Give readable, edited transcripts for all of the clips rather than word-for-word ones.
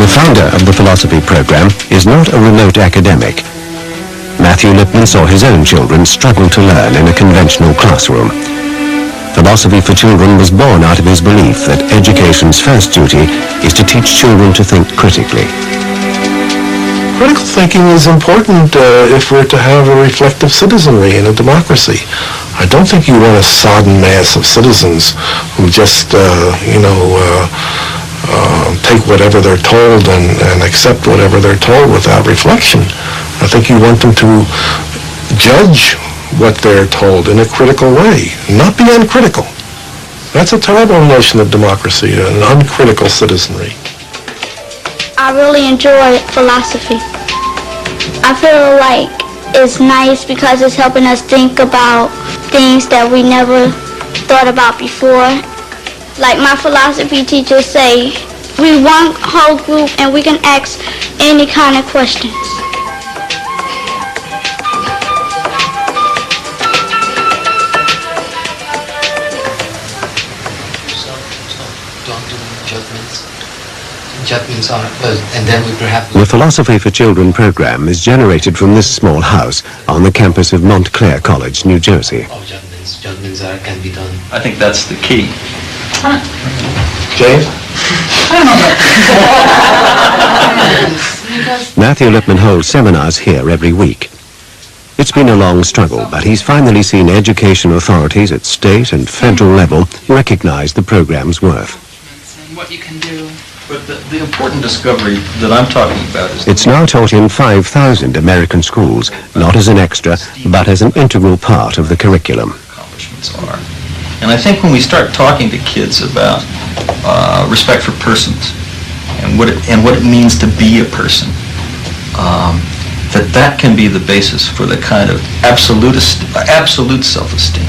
The founder of the philosophy program is not a remote academic. Mathew Limpan saw his own children struggle to learn in a conventional classroom. Philosophy for Children was born out of his belief that education's first duty is to teach children to think critically. Critical thinking is important if we're to have a reflective citizenry in a democracy. I don't think you want a sodden mass of citizens who just, take whatever they're told and accept whatever they're told without reflection. I think you want them to judge what they're told in a critical way, not be uncritical. That's a terrible notion of democracy, an uncritical citizenry. I really enjoy philosophy. I feel like it's nice because it's helping us think about things that we never thought about before. Like my philosophy teachers say, we one whole group and we can ask any kind of questions. The Philosophy for Children program is generated from this small house on the campus of Montclair College, New Jersey. Judgments can be done. I think that's the key. James? Mathew Limpan holds seminars here every week. It's been a long struggle, but he's finally seen education authorities at state and federal level recognize the program's worth. And what you can do. But the important discovery that I'm talking about is... It's now taught in 5,000 American schools, not as an extra, but as an integral part of the curriculum. Accomplishments are. And I think when we start talking to kids about respect for persons and what it means to be a person, that can be the basis for the kind of absolute self-esteem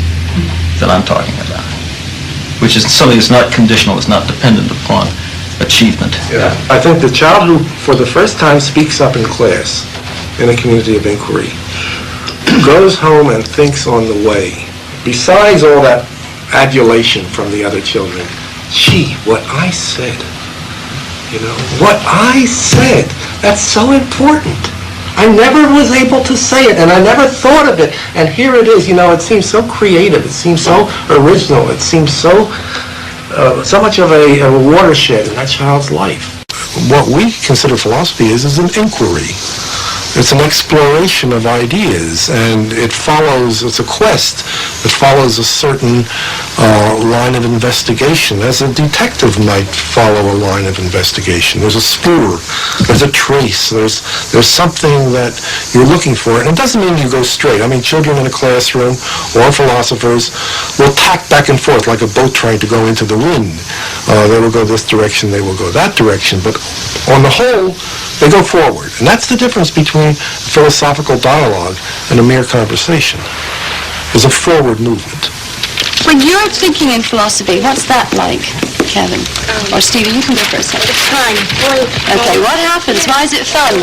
that I'm talking about, which is something that's not conditional, it's not dependent upon achievement. Yeah, I think the child who for the first time speaks up in class in a community of inquiry goes home and thinks on the way, besides all that adulation from the other children, gee, what I said, what I said, that's so important. I never was able to say it, and I never thought of it, and here it is. It seems so creative, it seems so original, it seems so much of a watershed in that child's life. What we consider philosophy is an inquiry. It's an exploration of ideas, and it's a quest that follows a certain line of investigation, as a detective might follow a line of investigation. There's a spoor, there's a trace, there's something that you're looking for, and it doesn't mean you go straight. I mean, children in a classroom or philosophers will tack back and forth like a boat trying to go into the wind. They will go this direction, they will go that direction, but on the whole, they go forward. And that's the difference between philosophical dialogue and a mere conversation. There's a forward movement. When you're thinking in philosophy, what's that like, Kevin? Or Stevie, you can go first. It's fun. Okay, what happens? Why is it fun?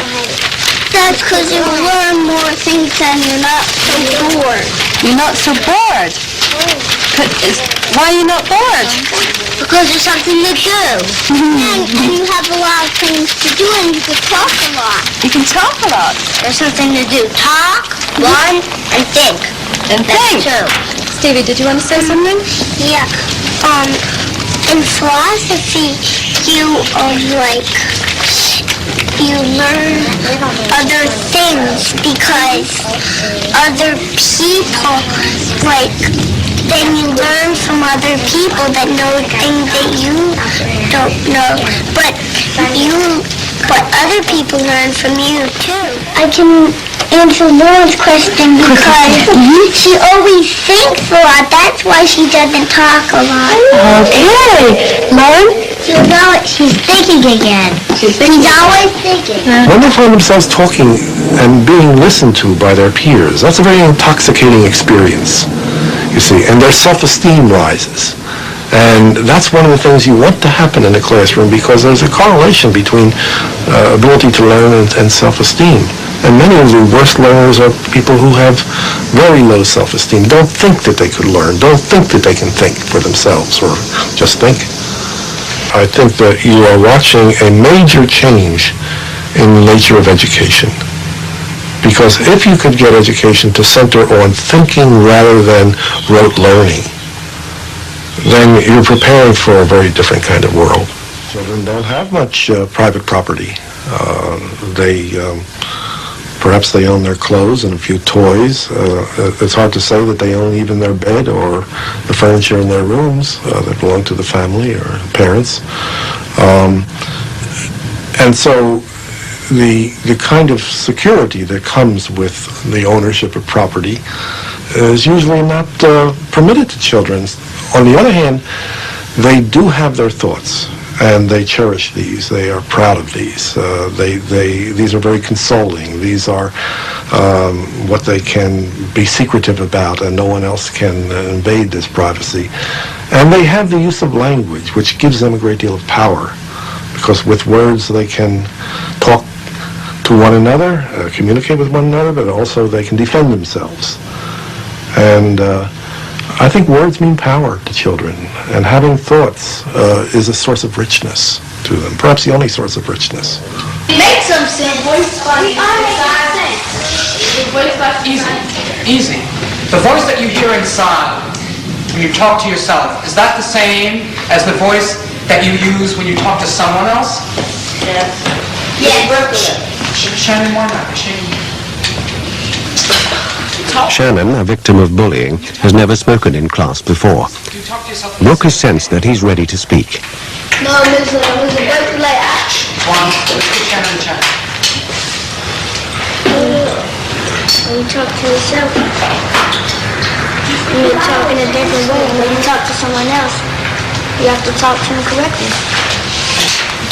That's because you learn more things and you're not so bored. You're not so bored? Why are you not bored? Because there's something to do. And you have a lot of things to do and you can talk a lot. You can talk a lot. There's something to do. Talk, learn, and think. And That's think. true. Stevie, did you want to say something? Yeah. In philosophy, you learn other things because other people, then you learn from other people that know things that you don't know, but other people learn from you too. I can answer Lauren's question because she always thinks a lot. That's why she doesn't talk a lot. Okay. Lauren? You know it, she's thinking again. She's always thinking. When they find themselves talking and being listened to by their peers, that's a very intoxicating experience, you see, and their self-esteem rises. And that's one of the things you want to happen in a classroom because there's a correlation between ability to learn and self-esteem. And many of the worst learners are people who have very low self-esteem, don't think that they could learn, don't think that they can think for themselves or just think. I think that you are watching a major change in the nature of education. Because if you could get education to center on thinking rather than rote learning, then you're preparing for a very different kind of world. Children don't have much private property. Perhaps they own their clothes and a few toys. It's hard to say that they own even their bed or the furniture in their rooms that belong to the family or parents. And so the kind of security that comes with the ownership of property is usually not permitted to children. On the other hand, they do have their thoughts. And they cherish these. They are proud of these. These are very consoling. These are what they can be secretive about, and no one else can invade this privacy. And they have the use of language, which gives them a great deal of power, because with words they can talk to one another, communicate with one another, but also they can defend themselves. And I think words mean power to children, and having thoughts is a source of richness to them, perhaps the only source of richness. Make some sense. Easy. The voice that you hear inside when you talk to yourself, is that the same as the voice that you use when you talk to someone else? Yes. Shannon, why not? Shannon, a victim of bullying, has never spoken in class before. Brooke has sensed that he's ready to speak. No, Miss Lewis, like One, let's get Shannon a chance. when you talk to yourself, when you talk in a different way, when you talk to someone else, you have to talk to them correctly.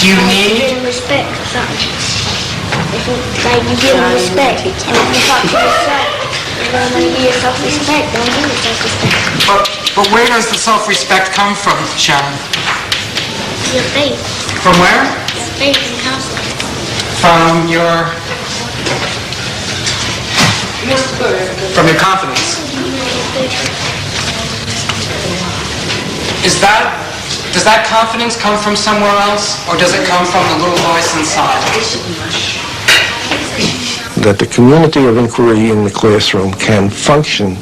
Do you need... Give them respect or something. Like you give them respect, and if you talk to yourself, you don't want to give yourself respect, don't give yourself respect. But where does the self-respect come from, Shannon? Your faith. From where? Your faith and counseling. From your... From your confidence. Does that confidence come from somewhere else, or does it come from the little voice inside? That the community of inquiry in the classroom can function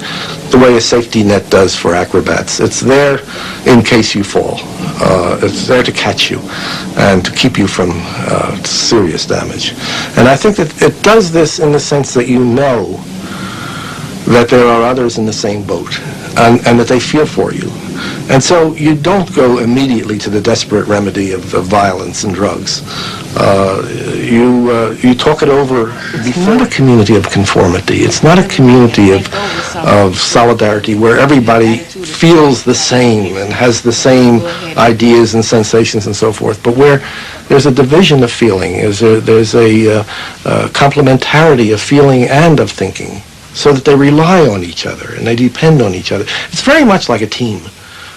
the way a safety net does for acrobats. It's there in case you fall. It's there to catch you and to keep you from serious damage. And I think that it does this in the sense that you know that there are others in the same boat and that they feel for you. And so you don't go immediately to the desperate remedy of violence and drugs. You talk it over. It's not a community of conformity. It's not a community of solidarity where everybody feels the same and has the same ideas and sensations and so forth, but where there's a division of feeling, there's a complementarity of feeling and of thinking, so that they rely on each other and they depend on each other. It's very much like a team,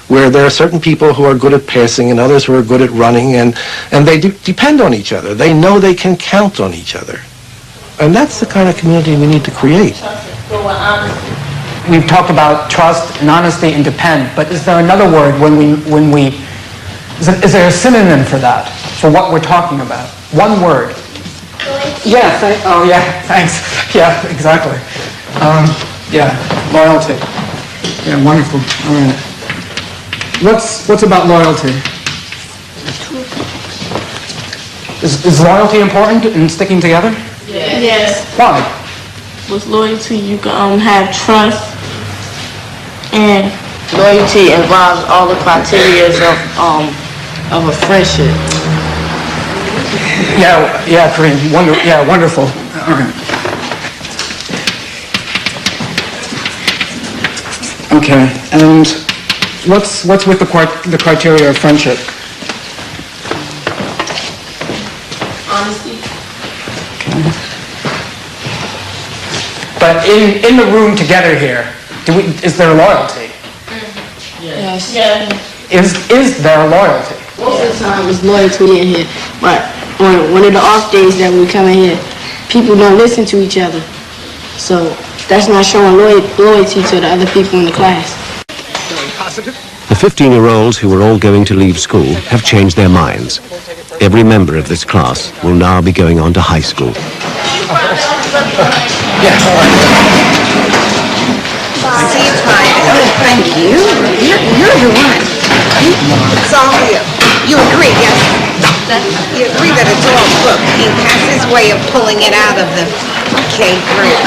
where there are certain people who are good at passing and others who are good at running, and they depend on each other. They know they can count on each other. And that's the kind of community we need to create. We've talked about trust and honesty and depend, but is there another word is there a synonym for that, for what we're talking about? One word. Yeah, thanks. Yeah, exactly. Loyalty. Yeah, wonderful. All right. What's about loyalty? Is loyalty important in sticking together? Yes. Why? With loyalty, you can have trust, and loyalty involves all the criteria of a friendship. Yeah, Kareem. Wonderful. All right. Okay, and what's with the criteria of friendship? Honesty. Okay. But in the room together here, is there loyalty? Yes. Yeah. Is there loyalty? Most of the time it's loyalty in here, but on one of the off days that we come in here, people don't listen to each other. So that's not showing loyalty to the other people in the class. The 15-year-olds who were all going to leave school have changed their minds. Every member of this class will now be going on to high school. See you tonight. Oh, thank you. You're the one. It's all you. You agree, yes? You agree that it's all book. He has his way of pulling it out of them. Okay, great.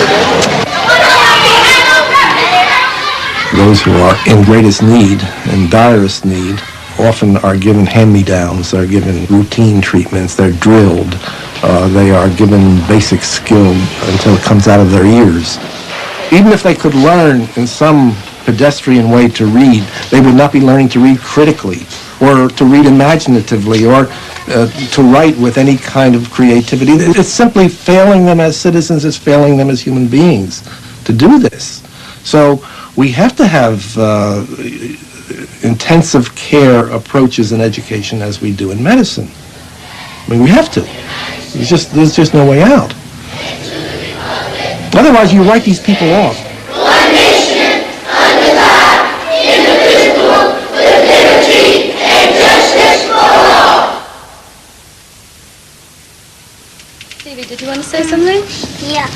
Those who are in greatest need and direst need often are given hand-me-downs, they're given routine treatments, they're drilled, they are given basic skill until it comes out of their ears. Even if they could learn in some pedestrian way to read, they would not be learning to read critically, or to read imaginatively, or to write with any kind of creativity. It's simply failing them as citizens, it's failing them as human beings to do this. So we have to have intensive care approaches in education as we do in medicine. I mean, we have to. There's just no way out. Otherwise, you write these people off. One nation, under God, indivisible, with liberty and justice for all. Stevie, did you want to say something? Yeah.